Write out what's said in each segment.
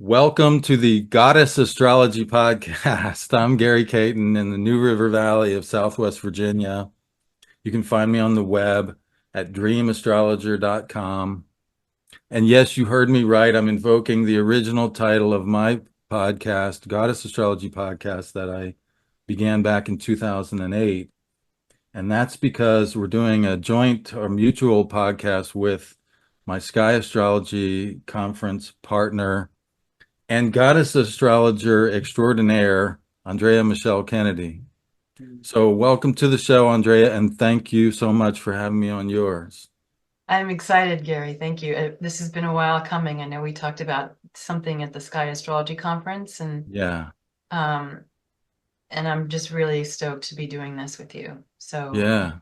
Welcome to the Goddess Astrology Podcast. I'm Cary Caton in the New River Valley of Southwest Virginia. You can find me on the web at dreamastrologer.com. And yes, you heard me right. I'm invoking the original title of my podcast, Goddess Astrology Podcast, that I began back in 2008. And that's because we're doing a joint or mutual podcast with my Sky Astrology Conference partner and Goddess Astrologer Extraordinaire, Andrea Michelle Kennedy. So welcome to the show, Andrea, and thank you so much for having me on yours. I'm excited, Cary. Thank you. This has been a while coming. I know we talked about something at the Sky Astrology Conference, Yeah, um, and I'm just really stoked to be doing this with you. So, yeah,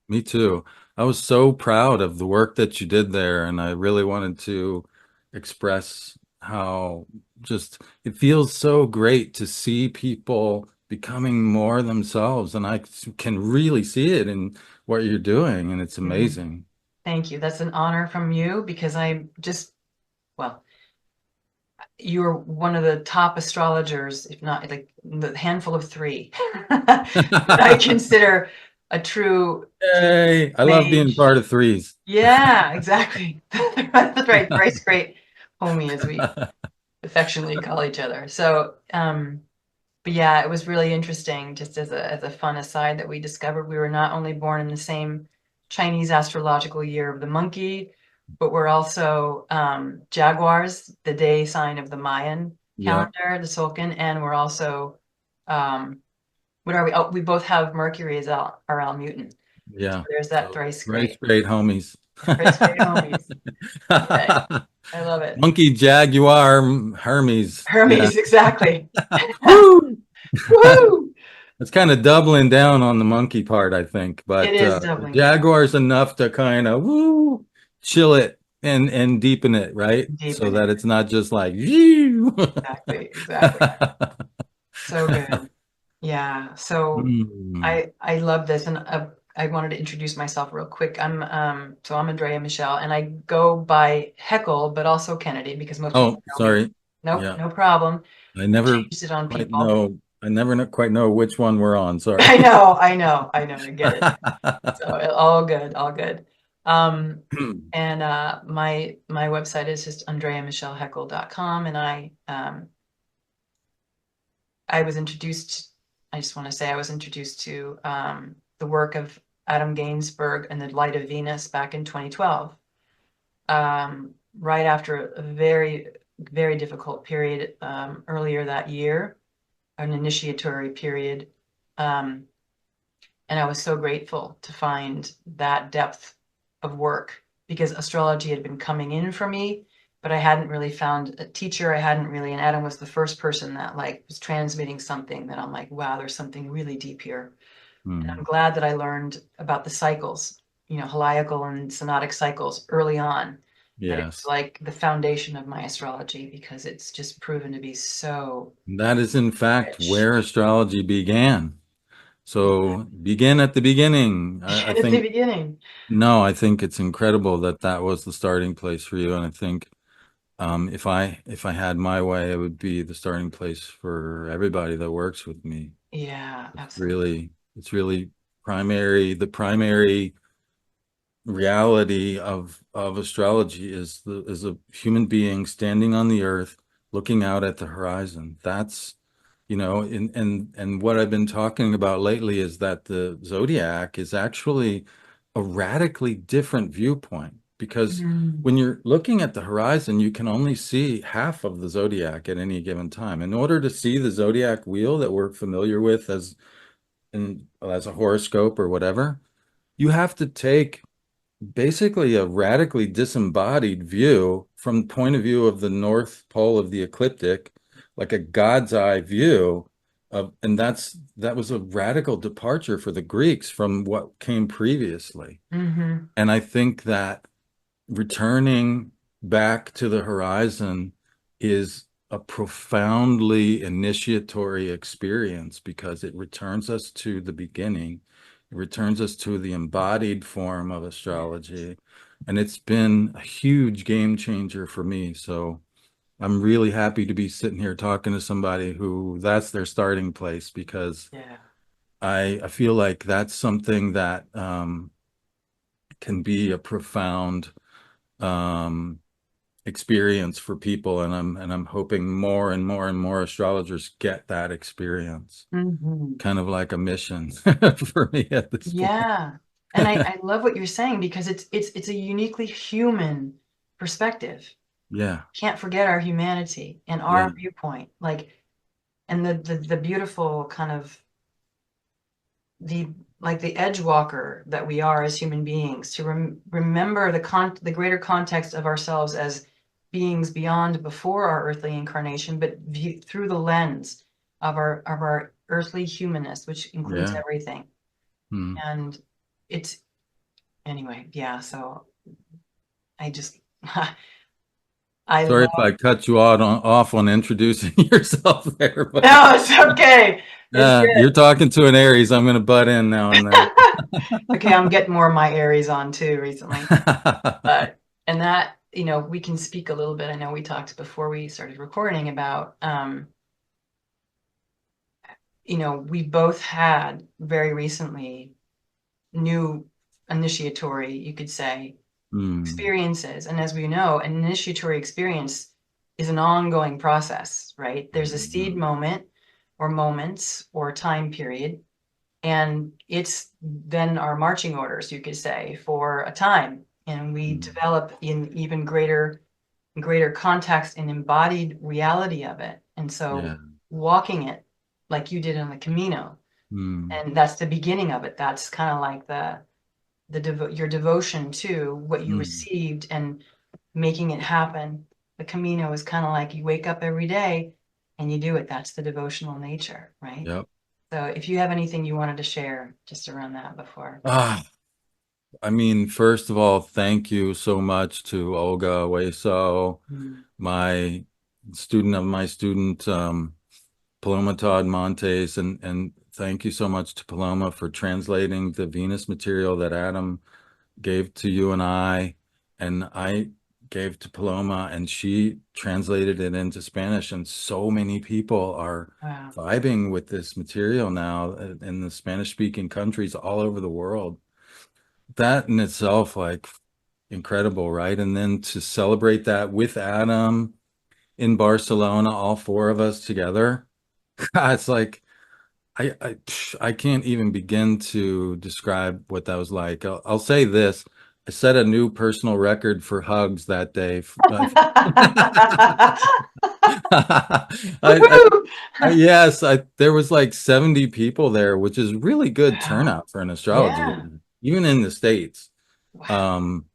me too. I was so proud of the work that you did there, and I really wanted to express how just it feels so great to see people becoming more themselves, and I can really see it in what you're doing, and it's mhm. amazing. Thank you. That's an honor from you because well, you're one of the top astrologers, if not like the handful of three that I consider a true Yay! I love being mage. part of threes. Yeah, exactly. That's right. Thrice Great Homie, as we affectionately call each other. So, but yeah, it was really interesting, just as a fun aside, that we discovered we were not only born in the same Chinese astrological year of the monkey, but we're also Jaguars, the day sign of the Mayan Yep. calendar, the Solcan, and we're also um, what are we? Oh, we both have Mercury as our Mutant. So Yeah. there's that So thrice thrice great, great homies. thrice great homies. Yeah, I love it. Monkey, Jaguar, Hermes. Yeah. Hermes, exactly. Woo! Woohoo! It's kind of doubling down on the monkey part, I think. It But is the doubling down. Jaguar's enough to kind of woo, chill it and deepen it, right? So Deepen it. that it's not just like you. Exactly, exactly. So good. Yeah. So Hmm. I love this, and I wanted to introduce myself real quick. I'm Andrea Michelle, and I go by Heckle, but also Kennedy because most people Oh, know me. sorry. Nope, Yeah. no problem. I I never changed it on quite people. know. I never quite know which one we're on. Sorry. I get it. So all good, all good. And my website is just andreamichelleheckle.com, and I was introduced, I just want to say I was introduced to the work of Adam Gainsbourg and the Light of Venus back in 2012, right after a very, very difficult period earlier that year, an initiatory period. Um, and I was so grateful to find that depth of work because astrology had been coming in for me, but I hadn't really found a teacher. I hadn't really, and Adam was the first person that like was transmitting something that I'm like, wow, there's something really deep here. And I'm Hmm. glad that I learned about the cycles, heliacal and synotic cycles early on, that it's Yes. like the foundation of my astrology because it's just proven to be so That is, in fact, rich. where astrology began. So begin at the beginning. I At the think, beginning. no, I think it's incredible that that was the starting place for you. And I think if I had my way, it would be the starting place for everybody that works with me. Yeah, It's absolutely. really, it's really the primary reality of astrology is a human being standing on the earth looking out at the horizon. That's and what I've been talking about lately is that the zodiac is actually a radically different viewpoint because Mm. when you're looking at the horizon, you can only see half of the zodiac at any given time. In order to see the zodiac wheel that we're familiar with as a horoscope or whatever, you have to take basically a radically disembodied view from the point of view of the North Pole of the ecliptic, like a God's eye view of, and that was a radical departure for the Greeks from what came previously. Hmm. And I think that returning back to the horizon is a profoundly initiatory experience because it returns us to the beginning. It returns us to the embodied form of Yeah. astrology. And it's been a huge game changer for me. So I'm really happy to be sitting here talking to somebody who that's their starting place, because Yeah. I feel like that's something that can be a profound um, experience for people, and I'm hoping more and more and more astrologers get that experience. Hmm. Kind of like a mission for me at this point. Yeah. And I love what you're saying because it's a uniquely human perspective. Yeah, Can't forget our humanity and yeah, our viewpoint. Like, and the beautiful kind of the like the edge walker that we are as human beings, to remember the greater context of ourselves as beings beyond, before our earthly incarnation, but through the lens of our earthly humanness, which includes yeah. everything. Hmm. And it's anyway, yeah. So I just I Sorry love. if I cut you off on introducing yourself there, but No, it's okay. It's you're good. talking to an Aries. I'm going to butt in now and then. Okay, I'm getting more of my Aries on too recently. But and that, we can speak a little bit. I know we talked before we started recording about we both had very recently new initiatory, you could say, Hmm. experiences. And as we know, an initiatory experience is an ongoing process, right? There's a seed moment or moments or time period, and it's then our marching orders, you could say, for a time. And we Hmm. develop in even greater context and embodied reality of it. And so Yeah. walking it like you did on the Camino, Hmm. and that's the beginning of it. That's kind of like your devotion to what you Hmm. received and making it happen. The Camino is kind of like you wake up every day and you do it. That's the devotional nature, right? Yep. So if you have anything you wanted to share just around that before. Ah, I mean, first of all, thank you so much to Olga Weso, Mm. my student of my student, Paloma Todd Montes, and thank you so much to Paloma for translating the Venus material that Adam gave to you and I gave to Paloma, and she translated it into Spanish, and so many people are Wow. vibing with this material now in the Spanish-speaking countries all over the world. That in itself, like, incredible, right? And then to celebrate that with Adam in Barcelona, all four of us together, it's like I can't even begin to describe what that was like. I'll say this. I set a new personal record for hugs that day. Woohoo! Yes, there was like 70 people there, which is really good Wow. turnout for an astrology Yeah. event, even in the States. Wow. Um,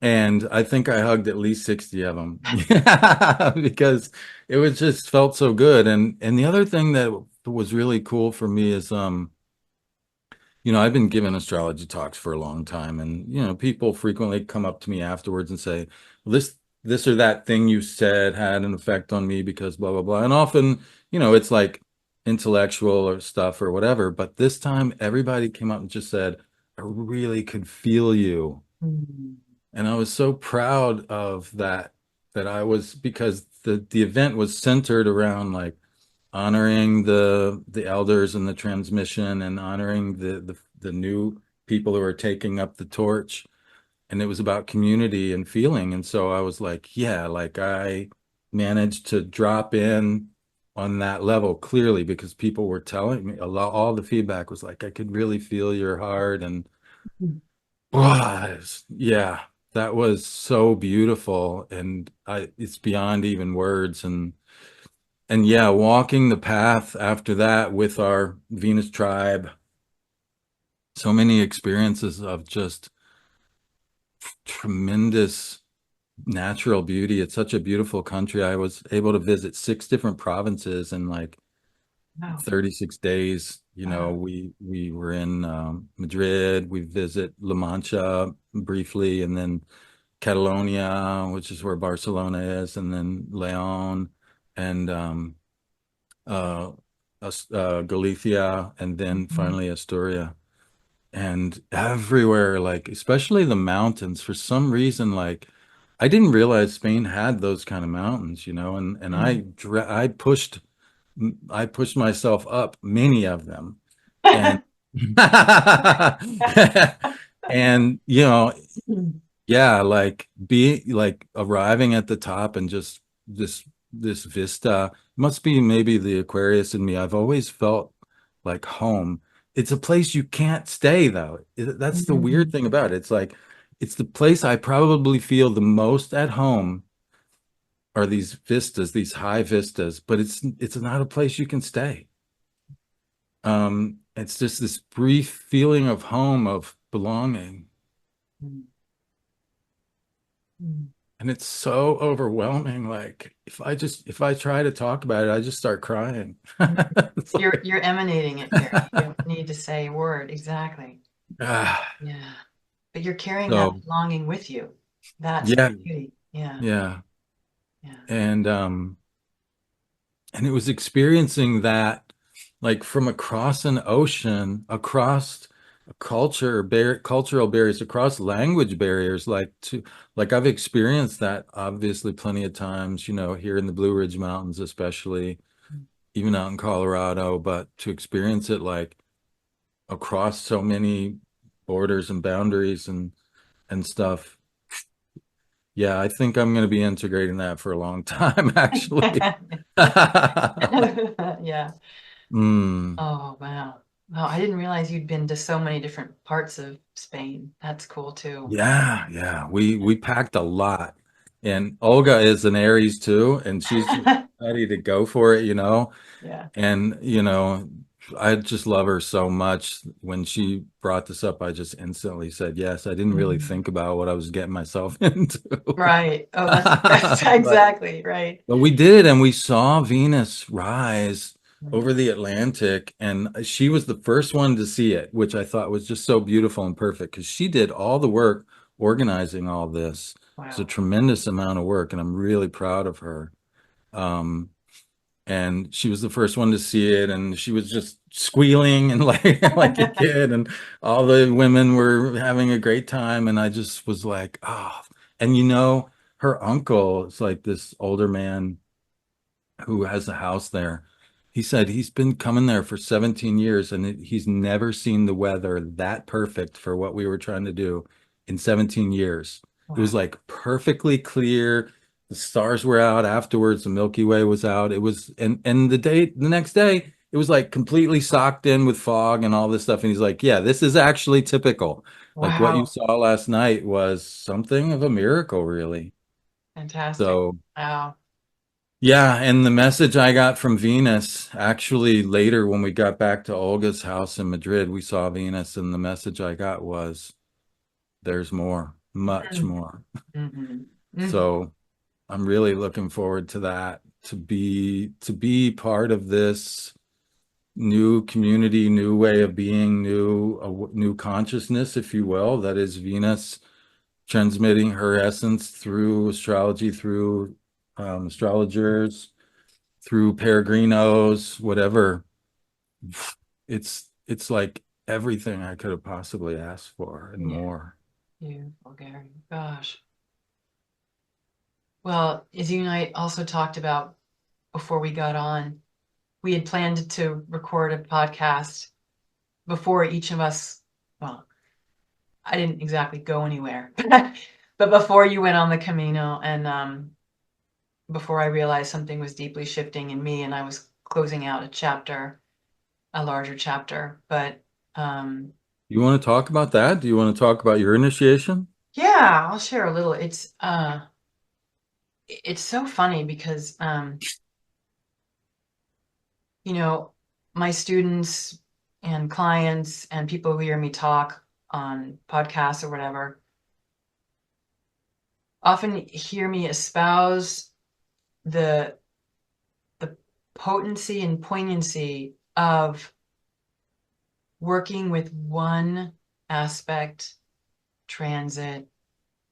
and I think I hugged at least 60 of them. Yeah, because it was just felt so good. And the other thing that was really cool for me is I've been giving astrology talks for a long time, and people frequently come up to me afterwards and say, well, this or that thing you said had an effect on me because blah blah blah. And often, it's like intellectual or stuff or whatever. But this time, everybody came up and just said, I really could feel you. Mm. And I was so proud of that I was, because the event was centered around like honoring the elders and the transmission, and honoring the new people who are taking up the torch. And it was about community and feeling. And so I was like, yeah, like I managed to drop in on that level clearly, because people were telling me all the feedback was like, I could really feel your heart. And yeah, that was so beautiful. And it's beyond even words. And yeah, walking the path after that with our Venus tribe, so many experiences of just tremendous natural beauty. It's such a beautiful country. I was able to visit 6 different provinces in like Wow. 36 days. We were in Madrid. We visit La Mancha briefly, and then Catalonia, which is where Barcelona is, and then Leon, and uh, Galicia, and then Mhm. finally Astoria. And everywhere, like especially the mountains, for some reason, like I didn't realize Spain had those kind of mountains, and Mm. I pushed myself up many of them, and and yeah, like being like arriving at the top and just this this vista must be maybe the Aquarius in me. I've always felt like home. It's a place you can't stay though. That's the weird Mm. thing about it. It's like it's the place I probably feel the most at home are these vistas, these high vistas, but it's not a place you can stay. It's just this brief feeling of home, of belonging. Mm. Mm. And it's so overwhelming. Like if I try to talk about it, I just start crying. Mm. It's like, You're emanating it, Gary. You don't need to say a word. Exactly. ah, Yeah. But you're carrying that so belonging with you. That's the yeah, beauty. Yeah. yeah. Yeah. And and it was experiencing that like from across an ocean, across a cultural barriers, across language barriers, like I've experienced that obviously plenty of times, here in the Blue Ridge Mountains, especially even out in Colorado, but to experience it like across so many borders and boundaries and stuff. Yeah, I think I'm going to be integrating that for a long time, actually. Yeah. Mm, Oh, wow. Wow, I didn't realize you'd been to so many different parts of Spain. That's cool too. yeah, yeah. We packed a lot. And Olga is an Aries too, and she's just ready to go for it. Yeah. And, I just love her so much. When she brought this up, I just instantly said yes. I didn't really Mhm. think about what I was getting myself into. Right. Oh, that's But exactly right. but we did, and we saw Venus rise Mm. over the Atlantic, and she was the first one to see it, which I thought was just so beautiful and perfect because she did all the work organizing all this. It's a Wow. tremendous amount of work, and I'm really proud of her. Um, and she was the first one to see it, and she was just squealing and like like a kid, and all the women were having a great time, and I just was like, oh, and her uncle is like this older man who has a house there. He said he's been coming there for 17 years and he's never seen the weather that perfect for what we were trying to do in 17 years. It was Wow. like perfectly clear. The stars were out afterwards. The Milky Way was out. It was, and the next day, it was like completely socked in with fog and all this stuff. And he's like, yeah, this is actually typical. Like what you Wow. saw last night was something of a miracle, really. Fantastic. So Wow. yeah, and the message I got from Venus, actually later when we got back to Olga's house in Madrid, we saw Venus, and the message I got was there's more, much Mm. more. Hmm. Hmm. So I'm really looking forward to that, to be part of this new community, new way of being, new consciousness, if you will, that is Venus transmitting her essence through astrology, through astrologers, through peregrinos, whatever. It's like everything I could have possibly asked for and Yeah. more. Beautiful, Gary. Gosh. Well, as you and I also talked about before we got on, we had planned to record a podcast before each of us, well, I didn't exactly go anywhere, but before you went on the Camino and before I realized something was deeply shifting in me and I was closing out a chapter, a larger chapter. But um, You want to talk about that? Do you want to talk about your initiation? yeah, I'll share a little. It's so funny because you know, my students and clients and people who hear me talk on podcasts or whatever often hear me espouse the the potency and poignancy of working with one aspect, transit,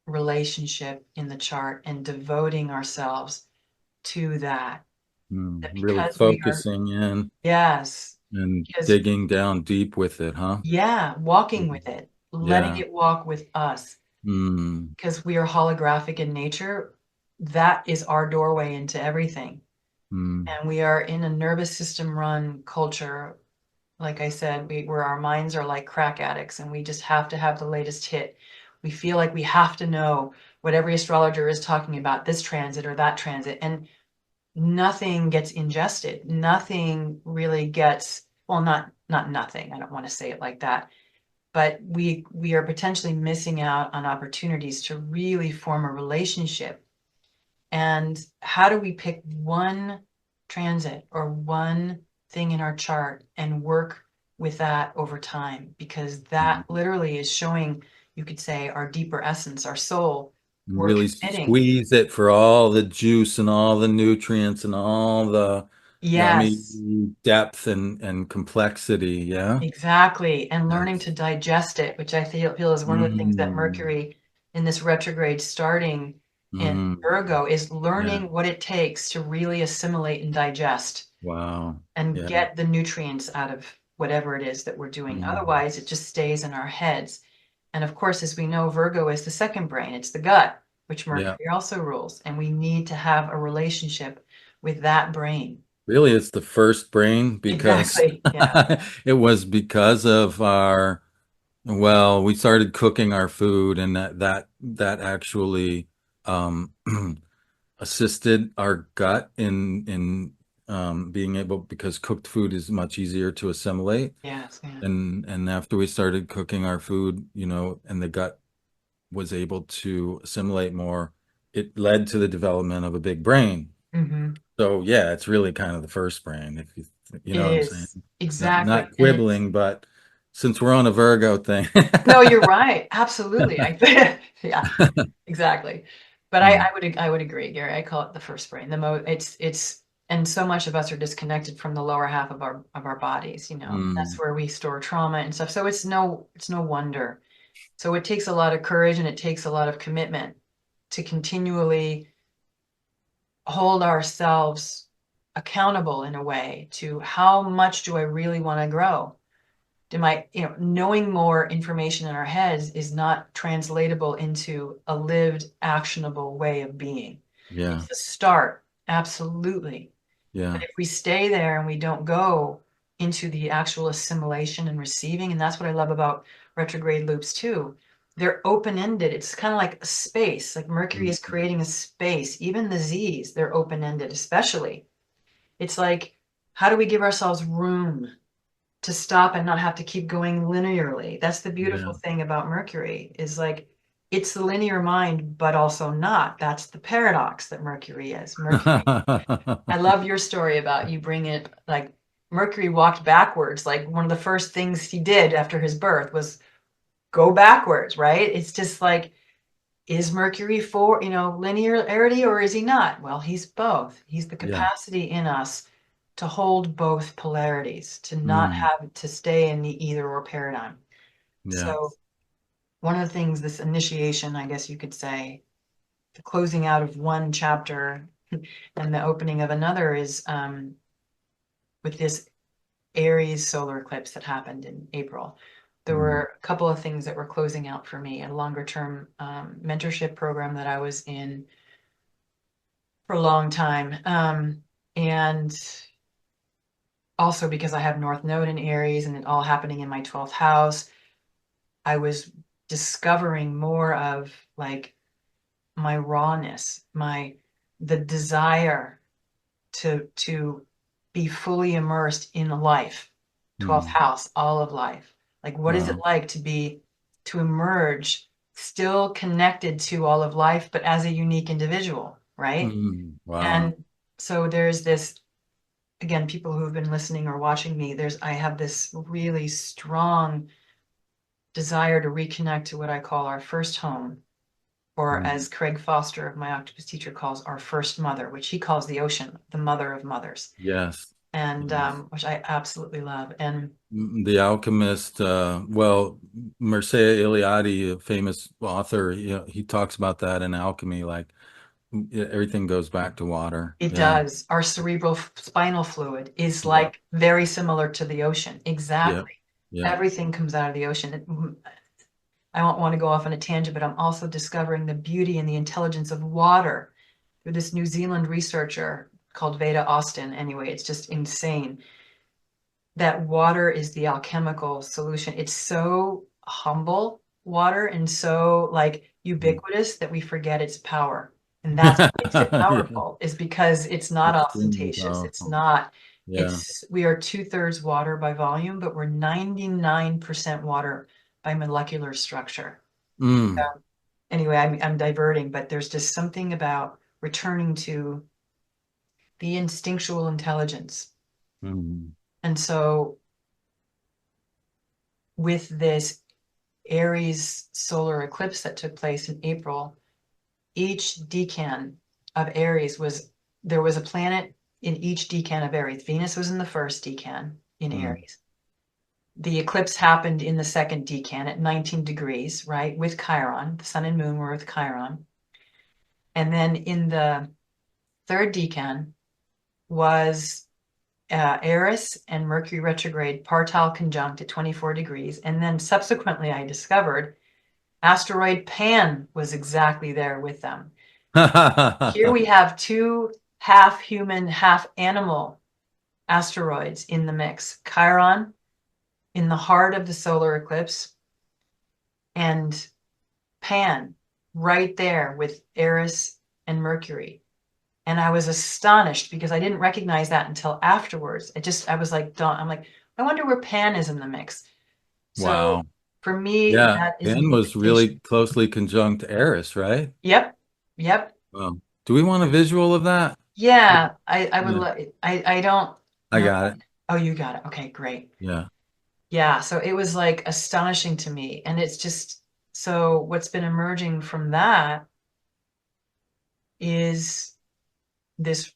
relationship in the chart and devoting ourselves to that. That Really because we are, focusing in yes, and because digging down deep with it, huh? yeah, walking with it, letting Yeah. it walk with us. Mm, because we are holographic in nature. That is our doorway into everything. mm, And we are in a nervous system run culture. Like I said, where our minds are like crack addicts and we just have to have the latest hit. We feel like we have to know what every astrologer is talking about, this transit or that transit. And nothing gets ingested. Nothing really gets, well, not nothing. I don't want to say it like that. But we are potentially missing out on opportunities to really form a relationship. And how do we pick one transit or one thing in our chart and work with that over time? Because that mm. literally is showing, you could say, our deeper essence, our soul. We're Really committing. squeeze it for all the juice and all the nutrients and all the yummy Yes, depth and complexity. Yeah. exactly. And learning Yes. to digest it, which I feel is one of the things that Mm, Mercury in this retrograde starting in mm. Virgo is Yeah. learning what it takes to really assimilate and digest Wow. and Yeah. get the nutrients out of whatever it is that we're doing. Mm. Otherwise, it just stays in our heads. And of course, as we know, Virgo is the second brain, it's the gut, which Yeah. Mercury also rules. And we need to have a relationship with that brain. Really, it's the first brain because Exactly. Yeah. it was because of our, well, we started cooking our food and that actually um assisted our gut in being able, because cooked food is much easier to assimilate. Yes. Yeah. And after we started cooking our food, and the gut was able to assimilate more, it led to the development of a big brain. Hmm. So yeah, it's really kind of the first brain, if you It know what I'm saying. is. Not Exactly. And it's, quibbling, but since we're on a Virgo thing. no, you're right. Absolutely. Yeah. Exactly. But Mm, I would agree, Gary. I call it the first brain. It's and so much of us are disconnected from the lower half of our bodies, you know. That's mm, where we store trauma and stuff. So it's no wonder. So it takes a lot of courage and it takes a lot of commitment to continually hold ourselves accountable in a way to how much do I really want to grow? Knowing more information in our heads is not translatable into a lived, actionable way of being. yeah, It's a start, absolutely. But yeah. if we stay there and we don't go into the actual assimilation and receiving, and that's what I love about retrograde loops too. They're open-ended. It's kind of like a space, like Mercury is Mm, creating a space. Even the Z's, they're open-ended, especially. It's like, how do we give ourselves room to stop and not have to keep going linearly? That's the beautiful yeah. thing about Mercury is like it's the linear mind, but also not. That's the paradox that Mercury is. Mercury, I love your story about you bring it like Mercury walked backwards. Like one of the first things he did after his birth was go backwards, right? It's just like, is Mercury for, linearity or is he not? Well, he's both. He's the Yeah. capacity in us to hold both polarities, to not Mm, have to stay in the either or paradigm. yeah. So one of the things, this initiation, I guess you could say, the closing out of one chapter and the opening of another is with this Aries solar eclipse that happened in April. There Mm, were a couple of things that were closing out for me, a longer term mentorship program that I was in for a long time. And also because I have North Node in Aries and it all happening in my 12th house, I was discovering more of like my rawness, the desire to be fully immersed in life, 12th mm. house, all of life. Like what is it Wow. like to emerge still connected to all of life, but as a unique individual, right? Mm, wow. And so there's this, again, people who've been listening or watching me, I have this really strong desire to reconnect to what I call our first home, or Mm, as Craig Foster, my octopus teacher, calls our first mother, which he calls the ocean, the mother of mothers, yes. and Yes. which I absolutely love. And The Alchemist, well, Mircea Eliade, a famous author, he talks about that in Alchemy, like everything goes back to water. it Yeah. does. Our cerebral spinal fluid is Yeah. like very similar to the ocean. Yeah. Exactly. Yeah. Everything comes out of the ocean. I don't want to go off on a tangent, but I'm also discovering the beauty and the intelligence of water through this New Zealand researcher called Veda Austin. Anyway, it's just insane that water is the alchemical solution. It's so humble, water, and so like ubiquitous that we forget its power. And that's what makes it Yeah, powerful, is because it's not extremely ostentatious. powerful. Yeah. We are 2/3 water by volume, but we're 99% water by molecular structure. Mm, Anyway, I'm diverting, but there's just something about returning to the instinctual intelligence. mm, And so with this Aries solar eclipse that took place in April, each decan of Aries there was a planet in each decan of Aries. Venus was in the first decan in mm. Aries. The eclipse happened in the second decan at 19 degrees, right, with Chiron. The sun and moon were with Chiron. And then in the third decan was Eris and Mercury retrograde partile conjunct at 24 degrees. And then subsequently, I discovered asteroid Pan was exactly there with them. Here we have two half human, half animal asteroids in the mix. Chiron in the heart of the solar eclipse, and Pan right there with Eris and Mercury. And I was astonished because I didn't recognize that until afterwards. I was like, I'm like, I wonder where Pan is in the mix. So Wow. for me, Yeah. that is an Ben was invitation. really closely conjunct Eris, right? Yep. Yep. Wow. Do we want a visual of that? Yeah. I would Yeah, love I don't I know. got it. Oh, you got it. Okay, great. Yeah. Yeah. So it was like astonishing to me. And it's just so what's been emerging from that is this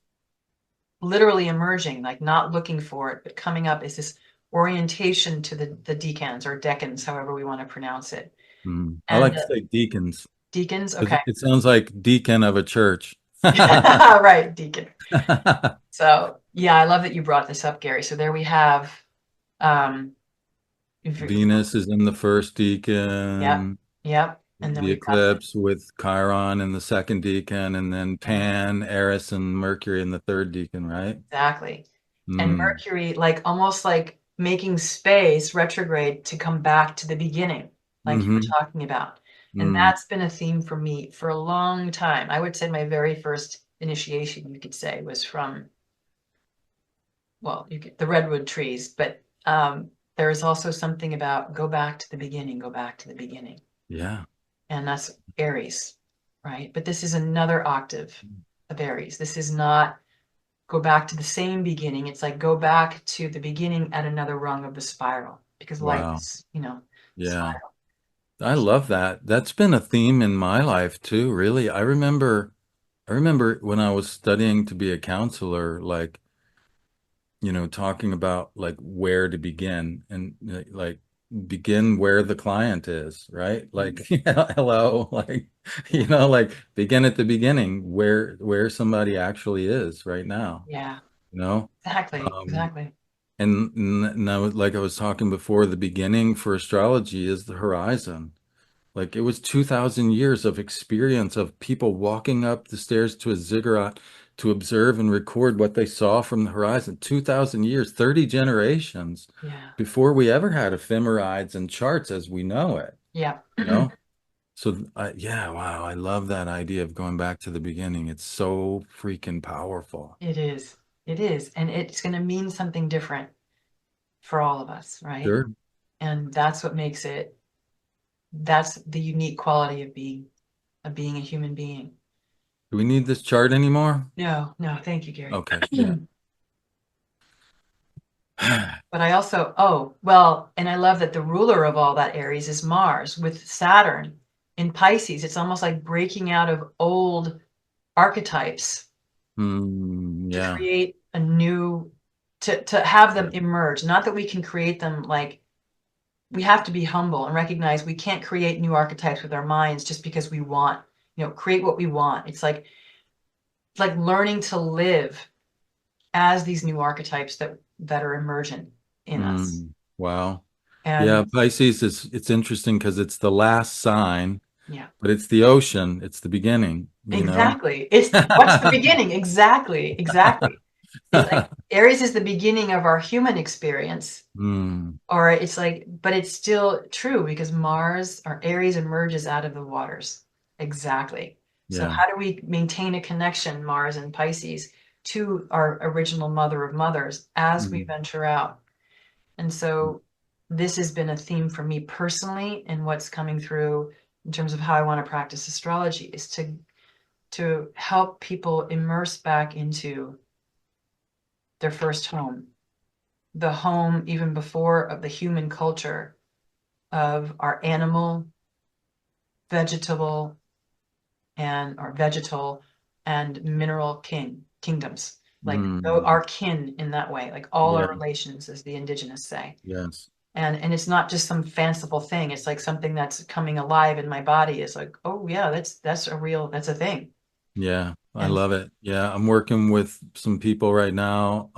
literally emerging, like not looking for it, but coming up is this orientation to the decans or decans, however we want to pronounce it. Mm. I And like to say deacons deacons, 'cause okay. it sounds like deacon of a church. Right, deacon. So yeah, I love that you brought this up, Gary. So there we have um Venus is in the first yep, deacon, yep. And then the we've got eclipse with Chiron in the second deacon, and then yeah, Pan, Eris, and Mercury in the third deacon, right? exactly. And Mm. Mercury, like almost like making space retrograde to come back to the beginning, like you were Hmm. talking about. And Mm. that's been a theme for me for a long time. I would say my very first initiation, you could say, was from, well, the redwood trees, but there is also something about go back to the beginning, go back to the beginning. Yeah. And that's Aries, right? But this is another octave of Aries. This is not go back to the same beginning. It's like go back to the beginning at another rung of the spiral because life Wow. is, Yeah. spiral. I love that. That's been a theme in my life too, really. I remember when I was studying to be a counselor, like, talking about like where to begin and like begin where the client is, right? Like, hello, like, like begin at the beginning where somebody actually is right now, Yeah, you know? exactly, Um, exactly. and now, like I was talking before, the beginning for astrology is the horizon. Like it was 2,000 years of experience of people walking up the stairs to a ziggurat to observe and record what they saw from the horizon. 2,000 years, 30 generations Yeah, before we ever had ephemerides and charts as we know it, yeah. you know? So, yeah, wow, I love that idea of going back to the beginning. It's so freaking powerful. It is. It is. And it's going to mean something different for all of us, right? Sure. And that's what makes that's the unique quality of being a human being. Do we need this chart anymore? No, no, thank you, Gary. Okay, yeah. But I also, oh, well, and I love that the ruler of all that Aries is Mars with Saturn in Pisces. It's almost like breaking out of old archetypes to Yeah. create a new, to have them emerge. Not that we can create them like we have to be humble and recognize we can't create new archetypes with our minds just because we want, create what we want. It's like learning to live as these new archetypes that are emergent in us. Wow. Yeah, And Pisces is it's interesting because it's the last sign, yeah, but it's the ocean. It's the beginning, you know? exactly. It's what's the beginning? Exactly, exactly. It's like Aries is the beginning of our human experience, Mm, or it's like, but it's still true because Mars or Aries emerges out of the waters. Exactly. So yeah. how do we maintain a connection, Mars and Pisces, to our original mother of mothers as we Mm, venture out? And so this has been a theme for me personally, and what's coming through in terms of how I want to practice astrology is to help people immerse back into their first home, the home even before of the human culture of our animal, vegetable, and or vegetal and mineral kingdoms. Like mm, our kin in that way, like all yeah, our relations, as the indigenous say. yes. And it's not just some fanciful thing. It's like something that's coming alive in my body. It's like, oh yeah, that's a real, that's a thing. Yeah, I And love it. Yeah, I'm working with some people right now,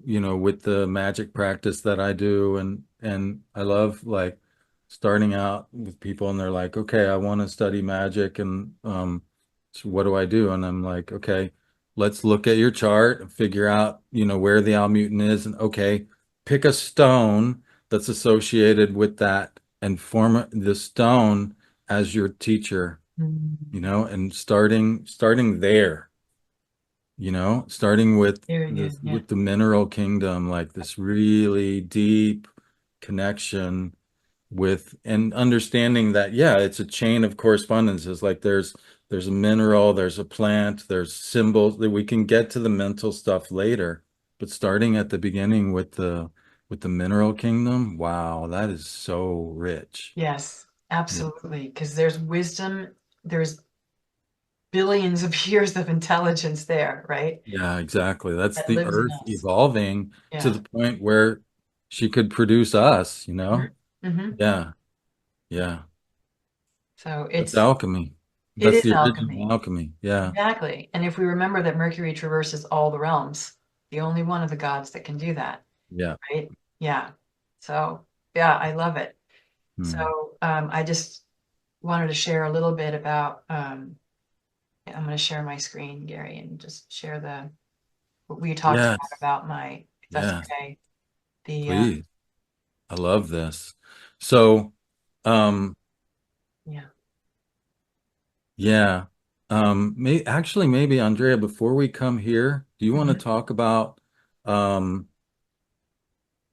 with the magic practice that I do, and I love like starting out with people and they're like, okay, I want to study magic, and so what do I do? And I'm like, okay, let's look at your chart and figure out, where the Almutin is, and okay, pick a stone that's associated with that and form the stone as your teacher, and starting there, starting with very this good. Yeah. with the mineral kingdom, like this really deep connection with, and understanding that, yeah, it's a chain of correspondences. Like there's a mineral, there's a plant, there's symbols that we can get to the mental stuff later, but starting at the beginning with the mineral kingdom, wow, that is so rich. Yes, Yeah. absolutely. Because there's wisdom, there's billions of years of intelligence there, right? Yeah, exactly. That's That the lives in earth us. evolving to Yeah. the point where she could produce us, you know? Mm-hmm. Yeah, yeah. So That's alchemy. it That's is the original alchemy. alchemy. Yeah, Exactly. And if we remember that Mercury traverses all the realms, the only one of the gods that can do that, yeah. right? Yeah. So yeah, I love it. Hmm. So I just wanted to share a little bit about I'm going to share my screen, Gary, and just share the what we talked Yes, about my, if that's yes, okay. The please. I love this. So, um, yeah. yeah. Maybe Andrea, before we come here, do you want to Mhm. talk about um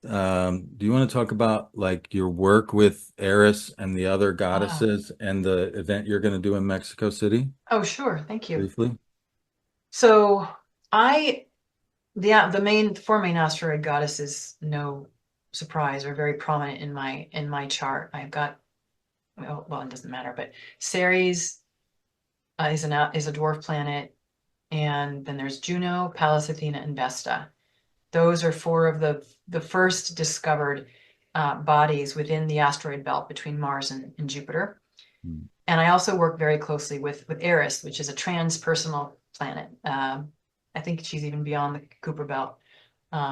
do you want to talk about like your work with Eris and the other Ah, goddesses and the event you're going to do in Mexico City oh, sure. Thank you. briefly? So I the main four main asteroid goddesses, no surprise, are very prominent in my chart. I've got well, it doesn't matter, but Ceres is a dwarf planet, and then there's Juno, Pallas Athena, and Vesta. Those are four of the first discovered bodies within the asteroid belt between Mars and Jupiter. Mm. And I also work very closely with Eris, which is a transpersonal planet. I think she's even beyond the Kuiper belt,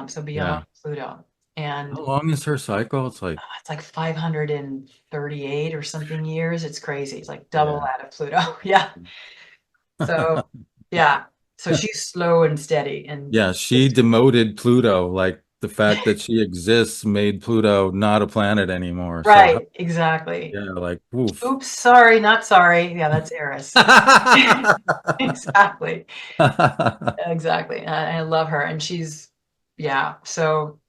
so beyond Yeah. Pluto. How And long is her cycle? It's like, it's like 538 or something years. It's crazy. It's like double yeah. that of Pluto. Yeah. So yeah. So she's slow and steady and Yeah, she demoted Pluto. Like the fact that she exists made Pluto not a planet anymore. So, right, exactly. yeah, like, oof. Oops, sorry, not sorry. Yeah, that's Eris. Exactly. Exactly. I love her. And she's, yeah. So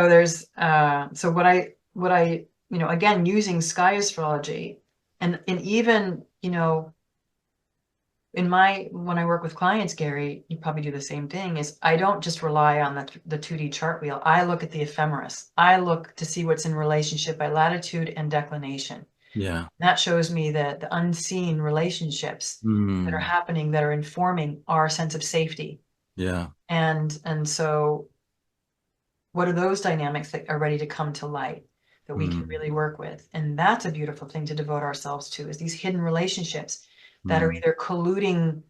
there's, so what I, again, using sky astrology and even, when I work with clients, Gary, you probably do the same thing, is I don't just rely on the 2D chart wheel. I look at the ephemeris. I look to see what's in relationship by latitude and declination. Yeah. That shows me the unseen relationships that are Mm, happening that are informing our sense of safety. yeah. And so what are those dynamics that are ready to come to light that we can Mm, really work with? And that's a beautiful thing to devote ourselves to, is these hidden relationships that are mm, either colluding,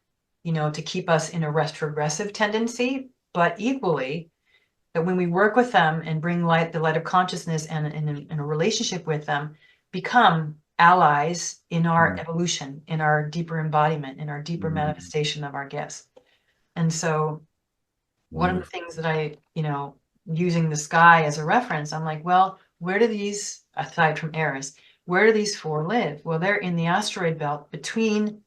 to keep us in a retrogressive tendency, but equally that when we work with them and bring light, the light of consciousness and in a relationship with them, become allies in our evolution, in our deeper embodiment, in our deeper manifestation of our gifts. And so one of the things that I, using the sky as a reference, I'm like, well, where do these, aside from Eris, where do these four live? Well, they're in the asteroid belt between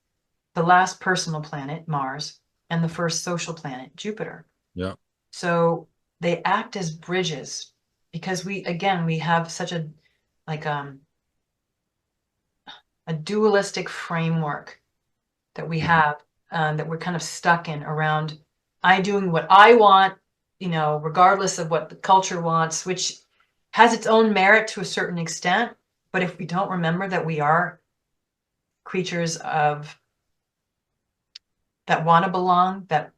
the last personal planet, Mars, and the first social planet, Jupiter. Yeah. So they act as bridges because we have such a dualistic framework that we have, that we're kind of stuck in around I doing what I want, regardless of what the culture wants, which has its own merit to a certain extent. But if we don't remember that we are creatures that want to belong, that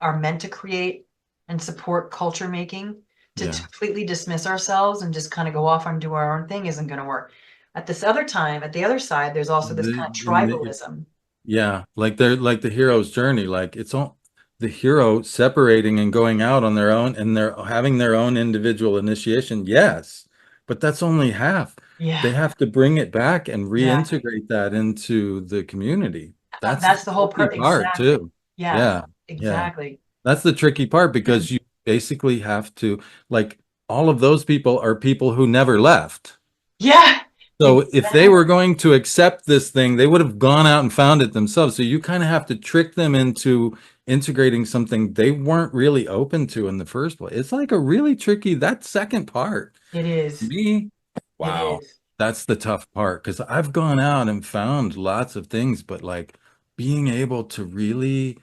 are meant to create and support culture making, to completely dismiss ourselves and just kind of go off and do our own thing isn't going to work. At the other side, there's also this kind of tribalism. Yeah, like the hero's journey, like it's all the hero separating and going out on their own and they're having their own individual initiation. Yes, but that's only half. Yeah. They have to bring it back and Exactly. reintegrate that into the community. That's That's the the whole tricky part exactly. too. Yeah, Yeah, yeah. exactly. That's the tricky part because you basically have to, like, all of those people are people who never left. Yeah, So if they exactly. were going to accept this thing, they would have gone out and found it themselves. So you kind of have to trick them into integrating something they weren't really open to in the first place. It's like a really tricky, that second part. It is. Me, It wow, is. that's the tough part because I've gone out and found lots of things, but like being able to really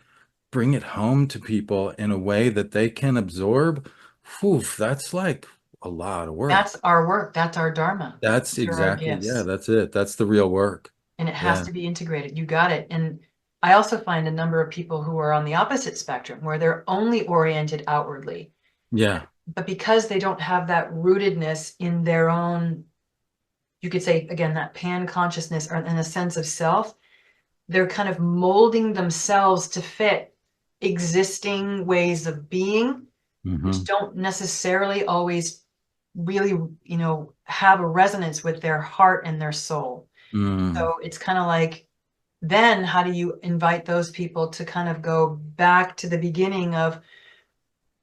bring it home to people in a way that they can absorb, whew, that's like a lot of work. That's our work. That's our dharma. That's These are our exactly, yeah, gifts. that's it. That's the real work. And it has Yeah. to be integrated. You got it. And I also find a number of people who are on the opposite spectrum where they're only oriented outwardly. Yeah. But because they don't have that rootedness in their own, you could say again, that pan consciousness or in a sense of self, they're kind of molding themselves to fit existing ways of being, which Hmm. don't necessarily always really, have a resonance with their heart and their soul. Mm. So it's kind of like, then how do you invite those people to kind of go back to the beginning of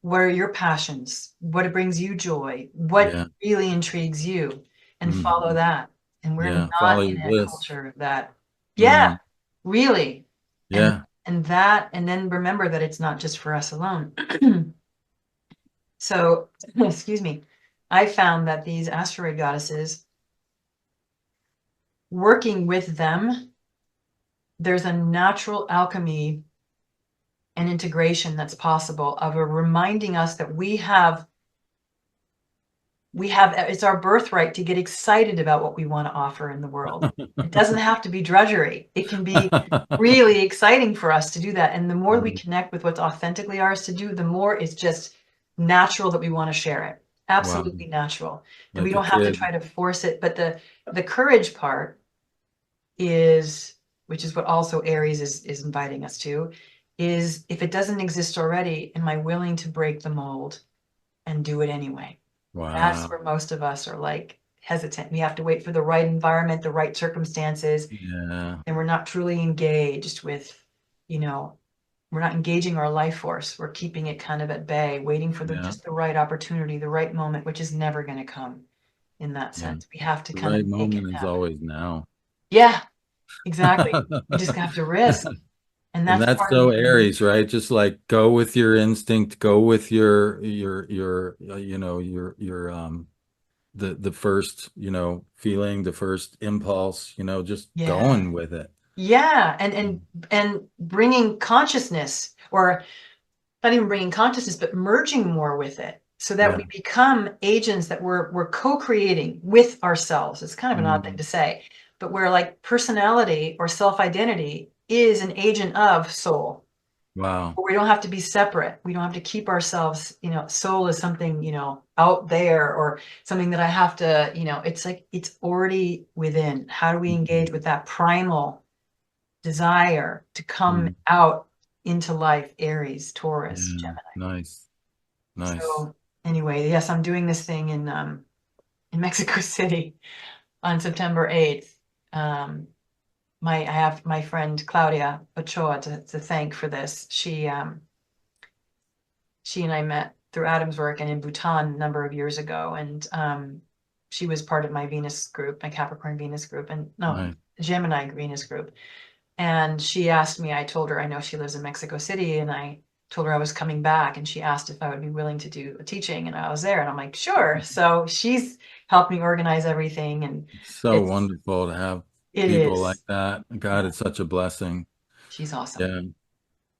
where are your passions, what brings you joy, what Yeah. really intrigues you, and follow Hmm. that. And we're Yeah. Follow not your in a bliss. culture that, yeah, Mm. really. And Yeah. and then remember that it's not just for us alone. So, excuse me, I found that these asteroid goddesses, working with them, there's a natural alchemy and integration that's possible of a reminding us that we have it's our birthright to get excited about what we want to offer in the world. It doesn't have to be drudgery. It can be really exciting for us to do that. And the more we connect with what's authentically ours to do, the more it's just natural that we want to share it. Wow. Absolutely natural. And we Like a don't have to kid. try to force it. But the courage part is, which is what also Aries is inviting us to, is if it doesn't exist already, am I willing to break the mold and do it anyway? That's Wow. where most of us are like hesitant. We have to wait for the right environment, the right circumstances, Yeah. and we're not truly engaged with, we're not engaging our life force. We're keeping it kind of at bay, waiting for Yeah. just the right opportunity, the right moment, which is never going to come in that Yeah. sense. We have to The kind of right make it moment is happen. always now. Yeah, exactly. We just have to risk. And And that's that's part of so being, Aries, right? Just like go with your instinct, go with the first, feeling, the first impulse, just yeah. going with it. Yeah. And bringing consciousness, or not even bringing consciousness, but merging more with it so that we Yeah. become agents that we're co-creating with ourselves. It's kind of an odd thing Mm. to say, but where like personality or self-identity is an agent of soul. Wow. We don't have to be separate. We don't have to keep ourselves, soul is something, out there or something that I have to, it's like it's already within. How do we engage Mhm. with that primal desire to come Mm. out into life? Aries, Taurus, Yeah. Gemini. Nice. Nice. So anyway, yes, I'm doing this thing in Mexico City on September 8th. I have my friend Claudia Ochoa to thank for this. She and I met through Adam's work and in Bhutan a number of years ago, and she was part of my Venus group, my Capricorn Venus group, and no, Right. Gemini Venus group. And she asked me, I told her, I know she lives in Mexico City, and I told her I was coming back, and she asked if I would be willing to do a teaching, and I was there, and I'm like, sure. So she's helped me organize everything, and So it's wonderful to have it people like is. that. God, Yeah, it's such a blessing. she's awesome. Yeah,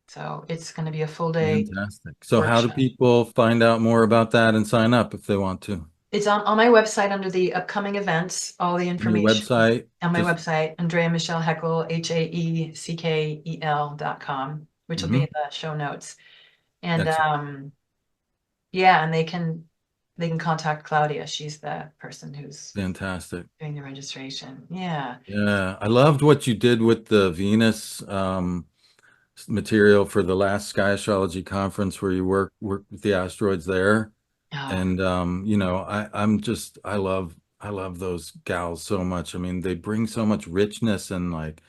So it's going to be a full day fantastic. So how do workshop. people find out more about that and sign up if they want to? It's on my website under the upcoming events, all the On your information website, on my just website, Andrea Michelle Heckel, HAECKEL.com, which will be mhm. in the show notes. And Excellent. yeah, and they can contact Claudia. She's the person who's Fantastic. doing the registration. Yeah. Yeah, I loved what you did with the Venus material for the last Sky Astrology conference where you work with the asteroids there. Oh, And I love those gals so much. I mean, they bring so much richness and like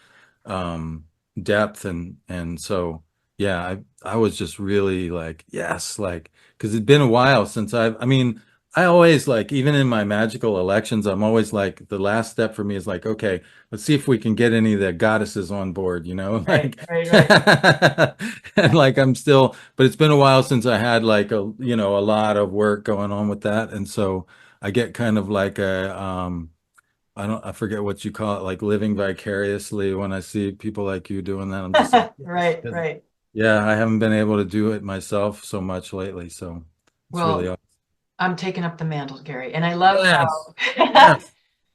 um depth and so yeah, I was just really like, yes, like because it'd been a while since I mean, I always like even in my magical elections, I'm always like the last step for me is like, okay, let's see if we can get any of the goddesses on board, you know, right, like right, right. and like I'm still, but it's been a while since I had like a lot of work going on with that. And so I get kind of like I forget what you call it, like living vicariously when I see people like you doing that. I'm just like, yes, Right, 'cause, right. yeah, I haven't been able to do it myself so much lately. So it's really Well, awesome. I'm taking up the mantle, Gary, and I love Yes, how yes,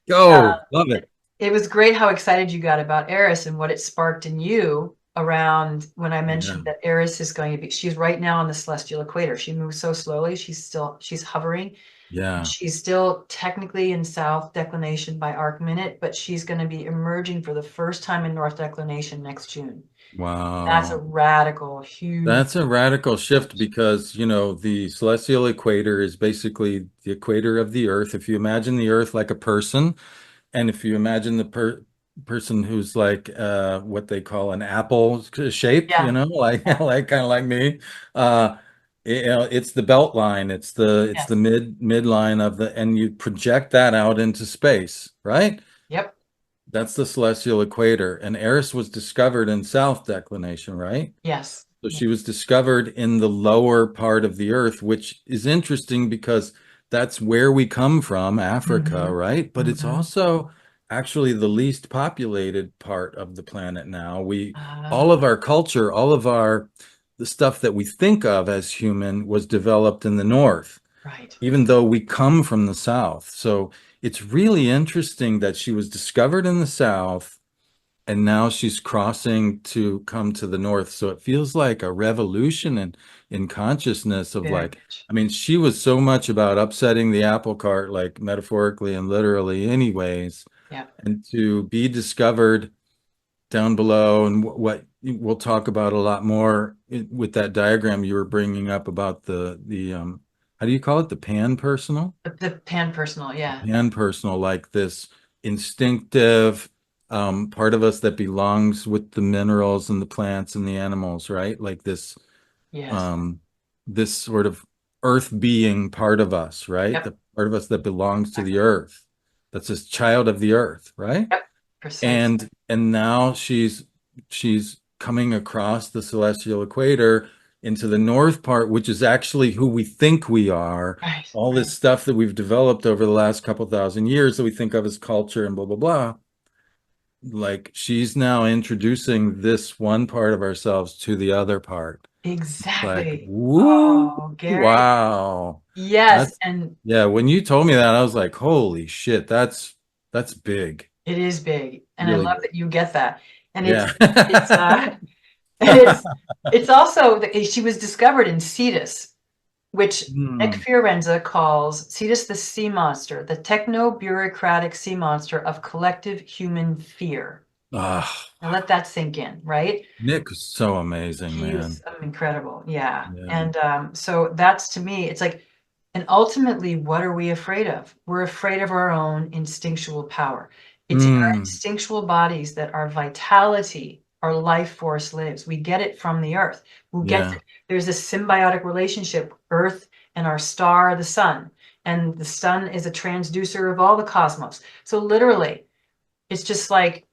go. Love it. it was great how excited you got about Eris and what it sparked in you around when I Yeah, mentioned that Eris is going to be, she's right now on the celestial equator. She moves so slowly. She's hovering. yeah. She's still technically in south declination by arc minute, but she's going to be emerging for the first time in north declination next June. That's a Wow. radical, huge That's a radical shift change. because, the celestial equator is basically the equator of the Earth. If you imagine the Earth like a person, and if you imagine the person who's like what they call an apple shape, Yeah, like yeah, like kind of like me, uh, it's the belt line, it's the yes, midline of and you project that out into space, right? yep, That's the celestial equator, and Eris was discovered in south declination, right? yes, So yeah. she was discovered in the lower part of the earth, which is interesting because that's where we come from, Africa, Hmm. right? But it's Hmm. also actually the least populated part of the planet now. Uh, All of our culture, the stuff that we think of as human was developed in the north, right. even though we come from the south. So it's really interesting that she was discovered in the south and now she's crossing to come to the north. So it feels like a revolution in consciousness of Very like, much. I mean, she was so much about upsetting the apple cart, like metaphorically and literally, anyways, Yeah. and to be discovered down below, and what we'll talk about a lot more with that diagram you were bringing up about the how do you call it? The pan personal? The pan personal, yeah. Pan personal, like this instinctive part of us that belongs with the minerals and the plants and the animals, right? Like Yes. um, this sort of earth being part of us, right? Yep. The part of us that belongs to the Exactly. earth. That's this child of the earth, right? Yep. Precisely. And now she's coming across the celestial equator into the north part, which is actually who we think we are. Right. All Right. this stuff that we've developed over the last couple thousand years that we think of as culture and blah blah blah. Like she's now introducing this one part of ourselves to the other part. Like, Exactly. woo, Oh, Gary. wow. Yes, That's and yeah, when you told me that, I was like, holy shit, that's big. it is big, and I Really love big. that you get that. And Yeah. it's it's it's also she was discovered in Cetus, which Nick Hmm. Fiorenza calls Cetus the sea monster, the techno-bureaucratic sea monster of collective human fear. Ah, Now let that sink in, right? Nick was so amazing, He man. was incredible, yeah. Yeah. And so that's to me, it's like And ultimately, what are we afraid of? We're afraid of our own instinctual power. It's in our Mm, instinctual bodies that our vitality, our life force lives. We get it from the earth. Who gets yeah. it? There's a symbiotic relationship, earth and our star, the sun. And the sun is a transducer of all the cosmos. So literally, it's just like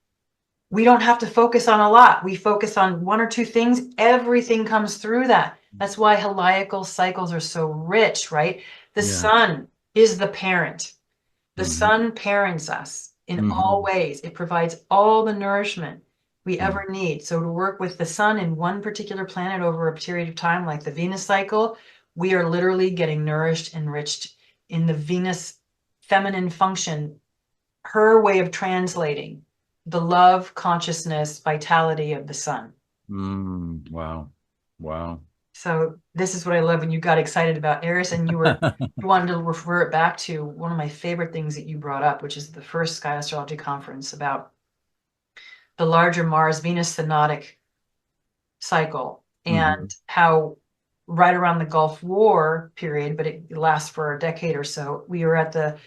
we don't have to focus on a lot. We focus on one or two things. Everything comes through that. That's why heliacal cycles are so rich, right? The Yeah. sun is the parent. The Hmm. sun parents us in all Hmm. ways. It provides all the nourishment we Hmm. ever need. So to work with the sun in one particular planet over a period of time, like the Venus cycle, we are literally getting nourished, enriched in the Venus feminine function, her way of translating the love, consciousness, vitality of the sun. Mm, wow. Wow. So this is what I love when you got excited about Eris and you wanted to refer it back to one of my favorite things that you brought up, which is the first Sky Astrology Conference about the larger Mars Venus Synotic cycle Hmm. and how right around the Gulf War period, but it lasts for a decade or so, we were at the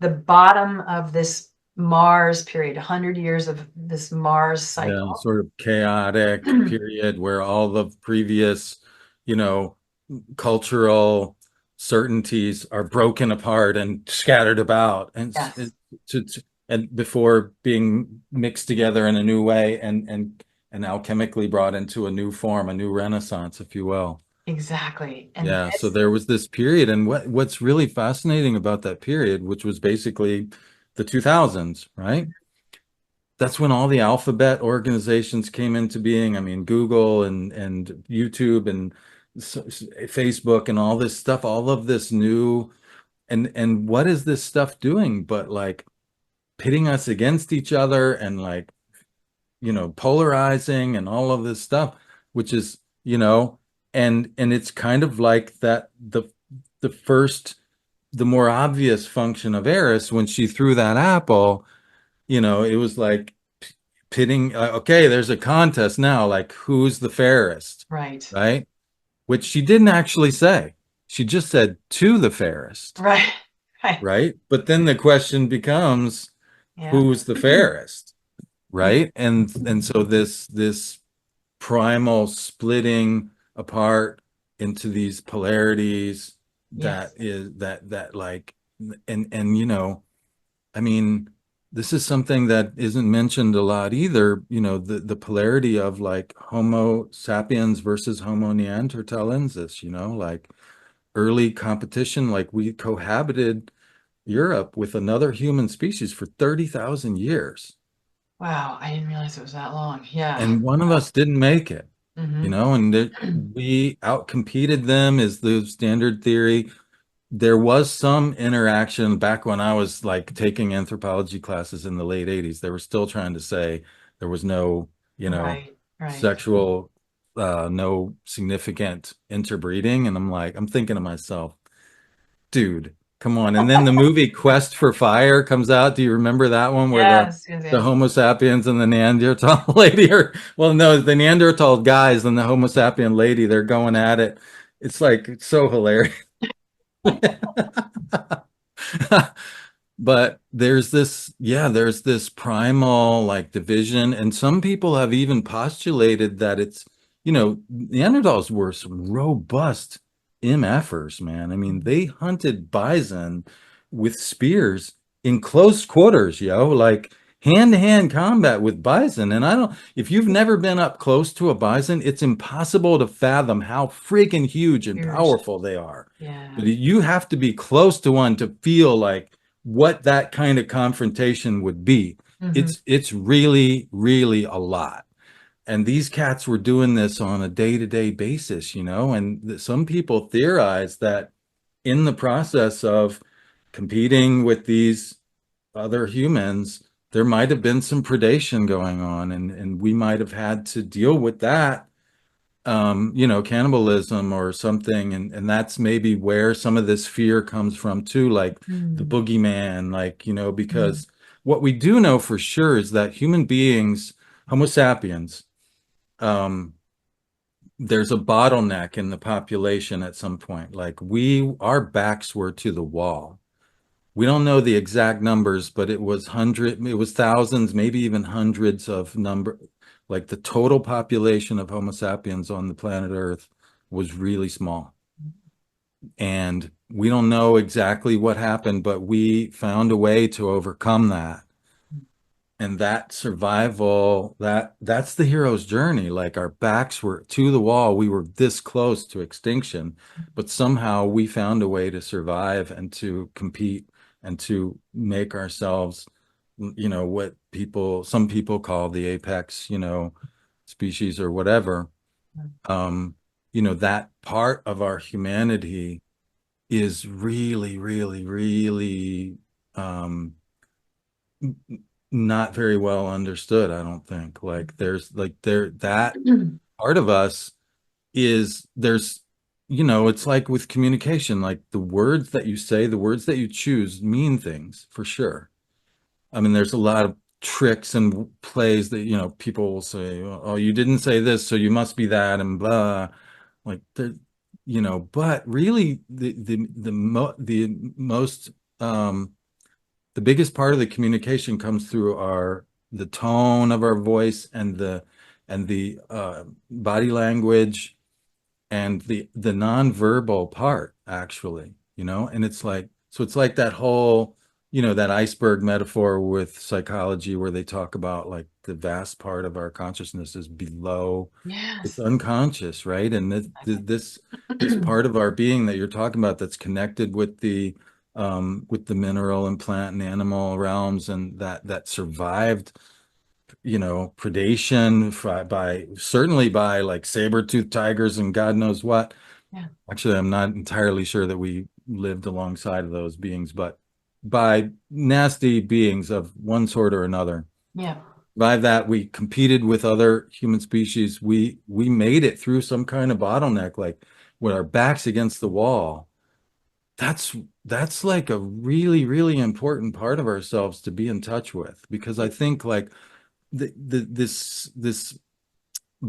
bottom of this Mars period, 100 years of this Mars Yeah, cycle. sort of chaotic period where all the previous, you know, cultural certainties are broken apart and scattered about, and Yes, and before being mixed together in a new way and alchemically brought into a new form, a new renaissance, if you will. exactly. And Yeah, so this, there was this period, and what's really fascinating about that period, which was basically the 2000s, right? That's when all the alphabet organizations came into being. I mean, Google and YouTube and Facebook and all this stuff, all of this new, and what is this stuff doing but like pitting us against each other and like, polarizing and all of this stuff, which is, and it's kind of like that the first the more obvious function of Eris when she threw that apple, it was like pitting, okay, there's a contest now, like who's the fairest, right, right? Which she didn't actually say. She just said to the fairest, right, right. right? But then the question becomes, Yeah. who's the fairest, right? And so this primal splitting apart into these polarities that Yes. is that like and I mean, this is something that isn't mentioned a lot either, the polarity of like Homo sapiens versus Homo neanderthalensis, like early competition, like we cohabited Europe with another human species for 30,000 years. Wow, I didn't realize it was that long. Yeah. And one of us didn't make it, Hmm. and we outcompeted them is the standard theory. There was some interaction back when I was like taking anthropology classes in the late 80s. They were still trying to say there was no, Right, right. sexual, no significant interbreeding. And I'm thinking to myself, dude, come on. And then the movie Quest for Fire comes out. Do you remember that one where Yes, yes, the yes. Homo sapiens and the Neanderthal lady are, well, no, the Neanderthal guys and the Homo sapien lady, they're going at it. It's like, it's so hilarious. But there's this primal like division, and some people have even postulated that it's, Neanderthals were some robust MFers, man. I mean, they hunted bison with spears in close quarters, like hand-to-hand combat with bison. And if you've never been up close to a bison, it's impossible to fathom how freaking huge and Huge. powerful they are. But Yeah. you have to be close to one to feel like what that kind of confrontation would be. Hmm. It's really, really a lot. And these cats were doing this on a day-to-day basis, and some people theorize that in the process of competing with these other humans, there might have been some predation going on, and we might have had to deal with that, cannibalism or something. And that's maybe where some of this fear comes from too, like the Mm. boogeyman, like, Mm. because what we do know for sure is that human beings, Homo sapiens, um, there's a bottleneck in the population at some point. Like our backs were to the wall. We don't know the exact numbers, but it was thousands, maybe even hundreds of number. Like the total population of Homo sapiens on the planet Earth was really small. And we don't know exactly what happened, but we found a way to overcome that. And that survival, that's the hero's journey. Like our backs were to the wall. We were this close to extinction, but somehow we found a way to survive and to compete and to make ourselves, what some people call the apex, species or whatever. Um, that part of our humanity is really, really, really, not very well understood, I don't think. Like that part of us is it's like with communication, like the words that you say, the words that you choose mean things for sure. I mean, there's a lot of tricks and plays that, people will say, oh, you didn't say this, so you must be that, and blah. Like but really the biggest part of the communication comes through the tone of our voice and the body language and the nonverbal part, actually, and it's like that whole, that iceberg metaphor with psychology where they talk about like the vast part of our consciousness is below. It's Yes. unconscious, right? And this part of our being that you're talking about that's connected with the mineral and plant and animal realms, and that survived, predation certainly by like saber-toothed tigers and God knows what. Yeah. Actually, I'm not entirely sure that we lived alongside of those beings, but by nasty beings of one sort or another. Yeah. By that, we competed with other human species. We made it through some kind of bottleneck, like with our backs against the wall. That's like a really, really important part of ourselves to be in touch with, because I think like this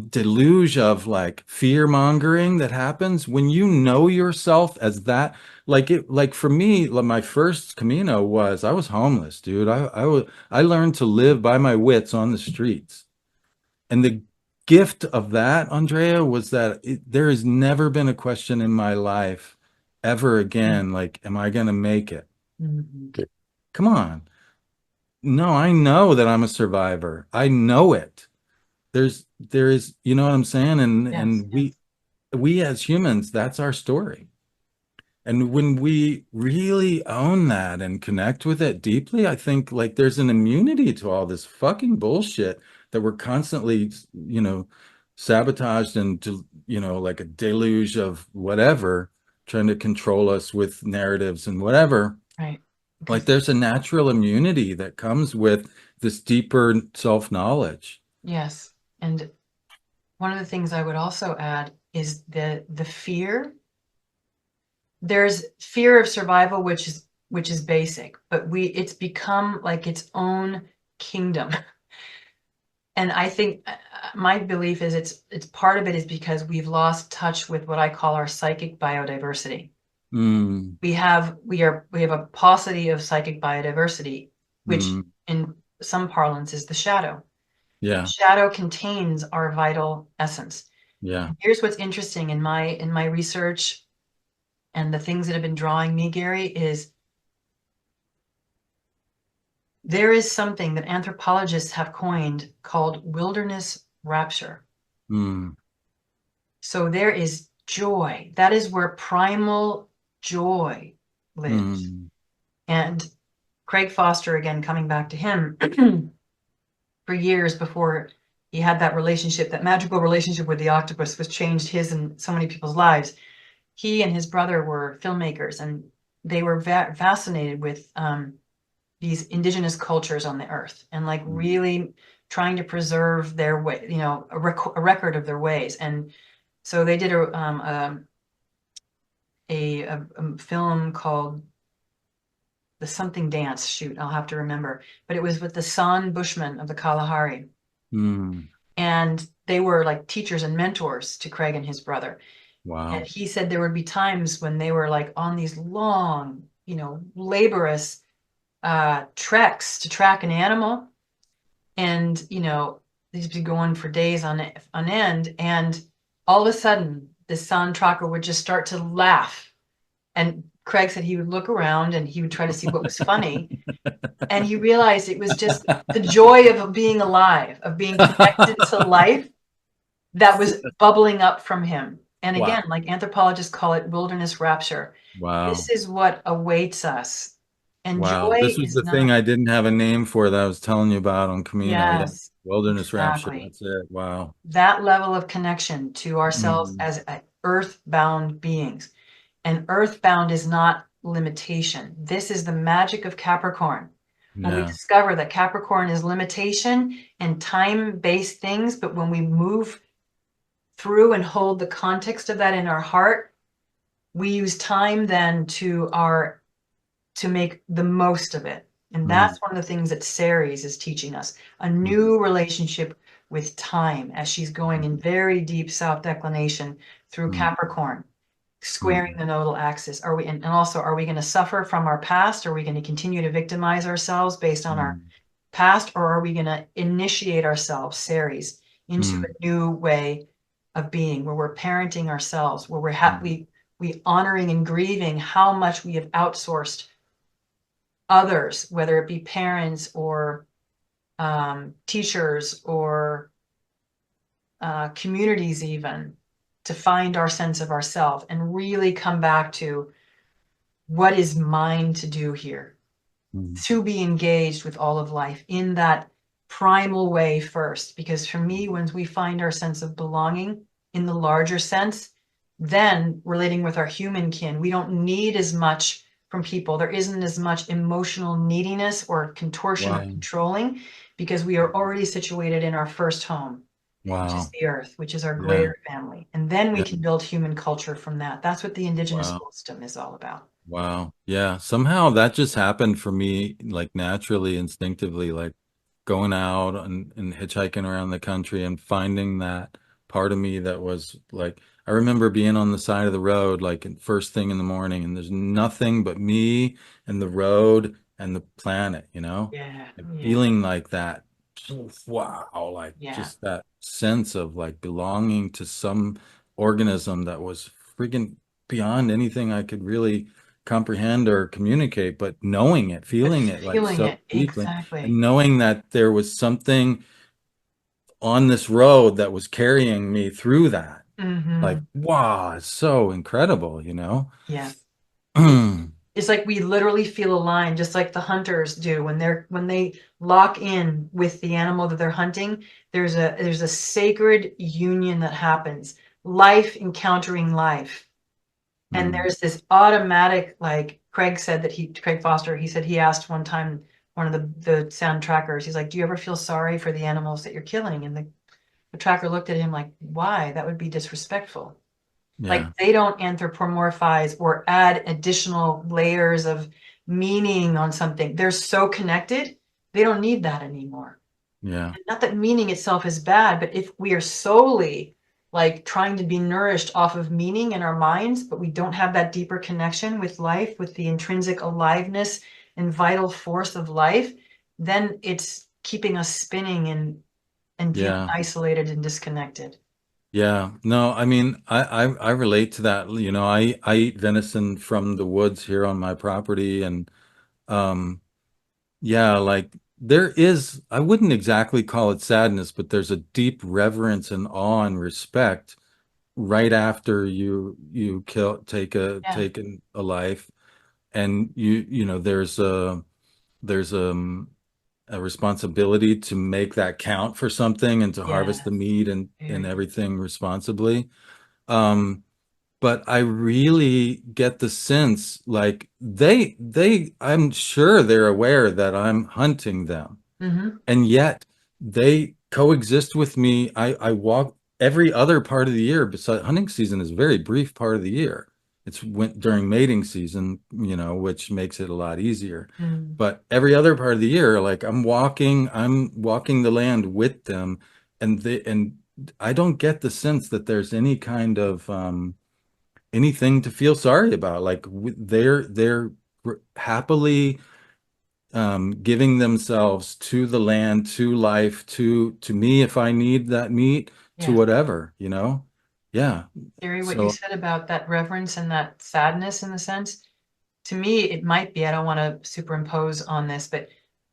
deluge of like fear mongering that happens when you know yourself as that, like for me, like my first Camino was, I was homeless, dude. I learned to live by my wits on the streets. And the gift of that, Andrea, was that there has never been a question in my life ever again, like, am I going to make it? Mhm. Come on. No, I know that I'm a survivor. I know it. There is, you know what I'm saying? And Yes. and Yes. we as humans, that's our story. And when we really own that and connect with it deeply, I think like there's an immunity to all this fucking bullshit that we're constantly, sabotaged and, like a deluge of whatever, trying to control us with narratives and whatever. Right. Like Because there's a natural immunity that comes with this deeper self-knowledge. yes. And one of the things I would also add is the fear. There's fear of survival, which is basic, but it's become like its own kingdom. And I think my belief is it's part of it is because we've lost touch with what I call our psychic biodiversity. Mm, We have a paucity of psychic biodiversity, which mm, in some parlance is the shadow. yeah, Shadow contains our vital essence. yeah. Here's what's interesting in my research and the things that have been drawing me, Gary, is there is something that anthropologists have coined called wilderness rapture. Mm, So there is joy. That is where primal joy lives. mm, And Craig Foster, again, coming back to him, for years before he had that relationship, that magical relationship with the octopus, which changed his and so many people's lives. He and his brother were filmmakers, and they were fascinated with these indigenous cultures on the earth, and like mm, really trying to preserve their way, a record of their ways. And so they did a film called the something dance. Shoot, I'll have to remember. But it was with the San Bushmen of the Kalahari. mm, And they were like teachers and mentors to Craig and his brother. And Wow. he said there would be times when they were like on these long, laborious treks to track an animal. And, these would be going for days on end. And all of a sudden, the sun tracker would just start to laugh. And Craig said he would look around and he would try to see what was funny. And he realized it was just the joy of being alive, of being connected to life that was bubbling up from him. And again, Wow. like anthropologists call it wilderness rapture. Wow. This is what awaits us. And Wow. joy This was is the thing not, I didn't have a name for that I was telling you about on Camino. Yeah. yes, Wilderness Rapture. exactly. That's it. Wow. That level of connection to ourselves Mhm. as earthbound beings. And earthbound is not limitation. This is the magic of Capricorn. When we Yeah. discover that Capricorn is limitation and time-based things, but when we move through and hold the context of that in our heart, we use time then to make the most of it. And Mm. that's one of the things that Ceres is teaching us, a new relationship with time as she's going in very deep south declination through Mm. Capricorn, squaring Mm. the nodal axis. Are we, and also, are we going to suffer from our past? Are we going to continue to victimize ourselves based on our Mm. past? Or are we going to initiate ourselves, Ceres, into Mm. a new way of being, where we're parenting ourselves, where Mm. we honoring and grieving how much we have outsourced others, whether it be parents or teachers or communities even, to find our sense of ourself and really come back to what is mine to do here, Mm. to be engaged with all of life in that primal way first. Because for me, when we find our sense of belonging in the larger sense, then relating with our human kin, we don't need as much from people. There isn't as much emotional neediness or contortion or Wow. controlling, because we are already situated in our first home, which is Wow. the earth, which is our Yeah. greater family. And then we Yeah. can build human culture from that. That's what the indigenous Wow. wisdom is all about. Wow. Yeah. Somehow that just happened for me, like naturally, instinctively, like going out and hitchhiking around the country and finding that part of me that was like, I remember being on the side of the road, like first thing in the morning, and there's nothing but me and the road and the planet, Yeah, and yeah, feeling like that. Wow. Like yeah. just that sense of like belonging to some organism that was freaking beyond anything I could really comprehend or communicate, but knowing it, But feeling it like feeling so it, deeply, exactly. and knowing that there was something on this road that was carrying me through that. Like, Mm-hmm. wow, it's so incredible, Yeah. It, Mm. it's like we literally feel aligned, just like the hunters do when they lock in with the animal that they're hunting. There's a sacred union that happens, life encountering life. And Mm. there's this automatic, like Craig said that Craig Foster, he said he asked one time one of the sound trackers, he's like, do you ever feel sorry for the animals that you're killing? And the tracker looked at him like, why? That would be disrespectful. Like Yeah, they don't anthropomorphize or add additional layers of meaning on something. They're so connected, they don't need that anymore. yeah, Not that meaning itself is bad, but if we are solely like trying to be nourished off of meaning in our minds, but we don't have that deeper connection with life, with the intrinsic aliveness and vital force of life, then it's keeping us spinning and feeling yeah, isolated and disconnected. yeah. No, I mean, I relate to that. I eat venison from the woods here on my property, and um, yeah, like there is, I wouldn't exactly call it sadness, but there's a deep reverence and awe and respect right after you kill Yeah. take a life, and there's a responsibility to make that count for something and to harvest the Yes. meat and Very. everything responsibly. Um, but I really get the sense like I'm sure they're aware that I'm hunting them, Mm-hmm. and yet they coexist with me. I walk every other part of the year. Besides hunting season is a very brief part of the year. It's during mating season, which makes it a lot easier. Mm. But every other part of the year, like I'm walking the land with them, and I don't get the sense that there's any kind of anything to feel sorry about. Like they're happily giving themselves to the land, to life, to me if I need that meat, to Yeah. whatever, you know? Yeah. Gary, what you So said about that reverence and that sadness in the sense, to me, it might be, I don't want to superimpose on this, but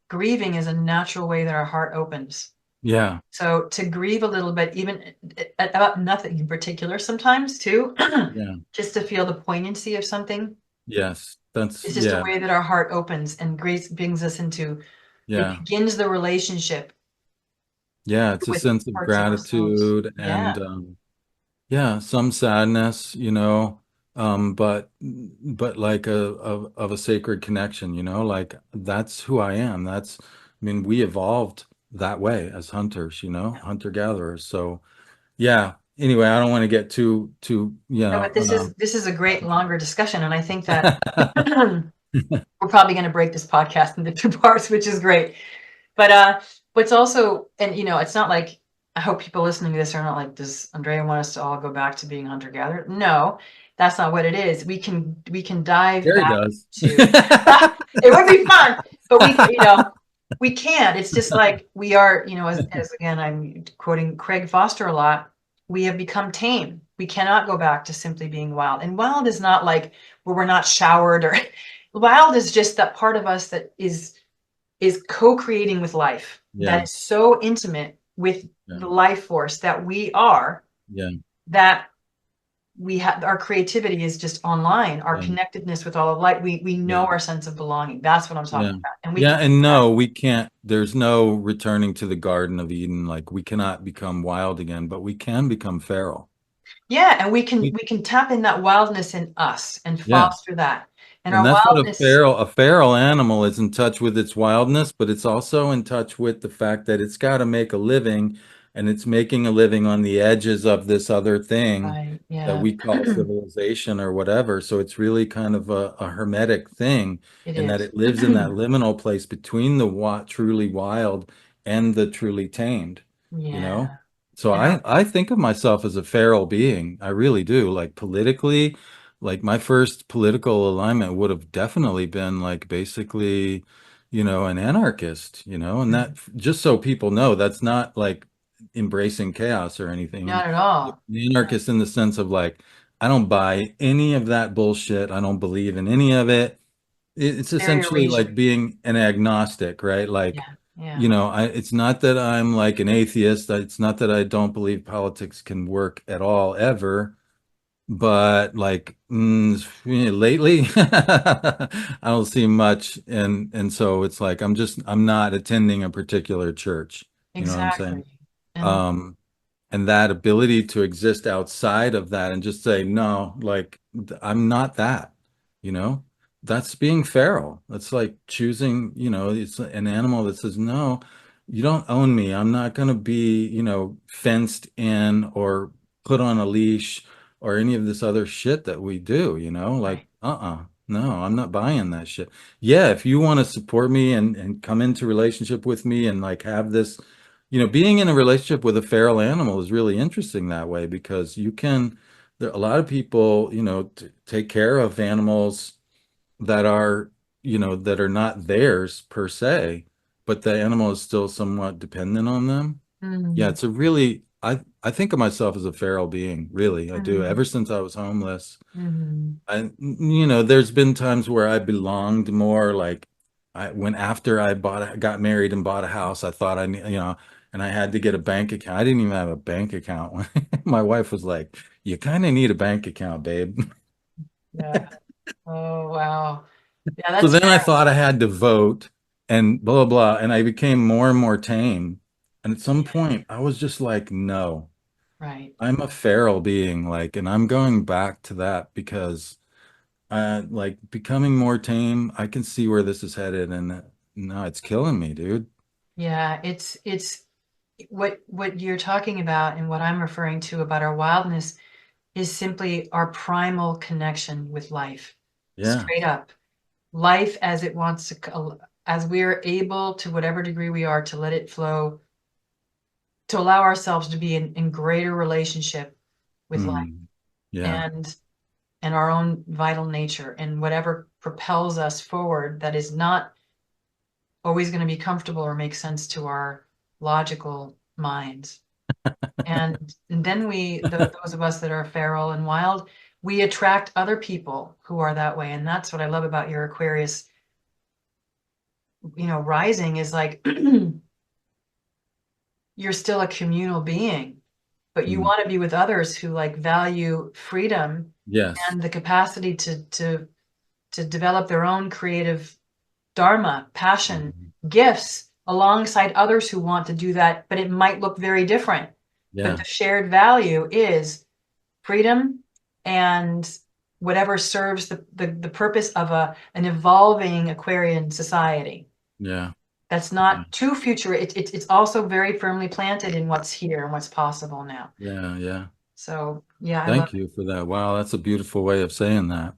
grieving is a natural way that our heart opens. yeah, So to grieve a little bit, even about nothing in particular, sometimes too, yeah, just to feel the poignancy of something, yes. That's it's just a yeah, way that our heart opens and grace brings us into, it yeah. begins the relationship Yeah, it's a with sense of parts of ourselves. gratitude Yeah, and yeah, some sadness, but like of a sacred connection, like that's who I am. I mean, we evolved that way as hunters, hunter gatherers. So yeah. Anyway, I don't want to get too, no, but this is a great longer discussion, and I think that we're probably going to break this podcast into two parts, which is great. But what's also, and it's not like, I hope people listening to this are not like, does Andrea want us to all go back to being hunter gatherer? No, that's not what it is. We can dive Gary back does. to it would be fun, but we can't. It's just like we are, as again, I'm quoting Craig Foster a lot, we have become tame. We cannot go back to simply being wild. And wild is not like where we're not showered or wild is just that part of us that is co-creating with life, that Yeah, is so intimate with yeah, the life force that we are, yeah, that we have our creativity is just online, our yeah, connectedness with all of light, we know yeah. our sense of belonging. That's what I'm Yeah. talking about, and we Yeah, can and do that. no, we can't. There's no returning to the Garden of Eden. Like we cannot become wild again, but we can become feral. Yeah, and we can We- we can tap in that wildness in us and Yeah. foster that, and And our that's what wildness. a feral animal is in touch with its wildness, but it's also in touch with the fact that it's got to make a living and it's making a living on the edges of this other thing Right, that yeah. we call civilization or whatever. So it's really kind of a hermetic thing It in that is. it lives in that liminal place between the truly wild and the truly tamed, you Yeah, know? So and I think of myself as a feral being. I really do. Like politically, like my first political alignment would have definitely been like basically, an anarchist, and that just so people know, that's not like embracing chaos or anything. not And at all. an anarchist in the sense of like, I don't buy any of that bullshit. I don't believe in any of it. It's Very essentially like erasure. being an agnostic, right? Like, Yeah, yeah. it's not that I'm like an atheist. It's not that I don't believe politics can work at all ever. But like lately, I don't see much, and so it's like I'm not attending a particular church. You know what I'm saying? Exactly. And Um, and that ability to exist outside of that and just say no, like I'm not that, you know that's being feral. That's like choosing, it's an animal that says no, you don't own me. I'm not going to be, fenced in or put on a leash or any of this other shit that we do, like right. no, I'm not buying that shit. Yeah, if you want to support me and come into relationship with me and like have this, being in a relationship with a feral animal is really interesting that way because a lot of people, take care of animals that are, that are not theirs per se, but the animal is still somewhat dependent on them. Yeah, Mm, it's a really, I think of myself as a feral being, really. I do. mm, Ever since I was homeless, mm. there's been times where I belonged more like when after I got married and bought a house, I thought and I had to get a bank account. I didn't even have a bank account. My wife was like, "You kind of need a bank account, babe." Yeah. Oh, wow. Yeah, So that's then I fair. thought I had to vote and blah, blah, blah. And I became more and more tame. And at some Yeah, point, I was just like, no, right. I'm a feral being. Like, and I'm going back to that because like becoming more tame, I can see where this is headed. And no, it's killing me, dude. Yeah, it's what you're talking about and what I'm referring to about our wildness is simply our primal connection with life. Yeah. Straight up. Life as it wants to, as we're able to whatever degree we are to let it flow to allow ourselves to be in greater relationship with life Yeah. and our own vital nature and whatever propels us forward that is not always going to be comfortable or make sense to our logical minds. And then those of us that are feral and wild, we attract other people who are that way. And that's what I love about your Aquarius, rising is like, you're still a communal being, but you Mm. want to be with others who like value freedom Yes. and the capacity to develop their own creative dharma, passion, Mhm. gifts alongside others who want to do that, but it might look very different. But Yeah. the shared value is freedom and whatever serves the purpose of an evolving Aquarian society. Yeah. That's not too future. It's also very firmly planted in what's here and what's possible now. Yeah. Yeah. So yeah, I love Thank you for that. Wow, that's a beautiful way of saying that.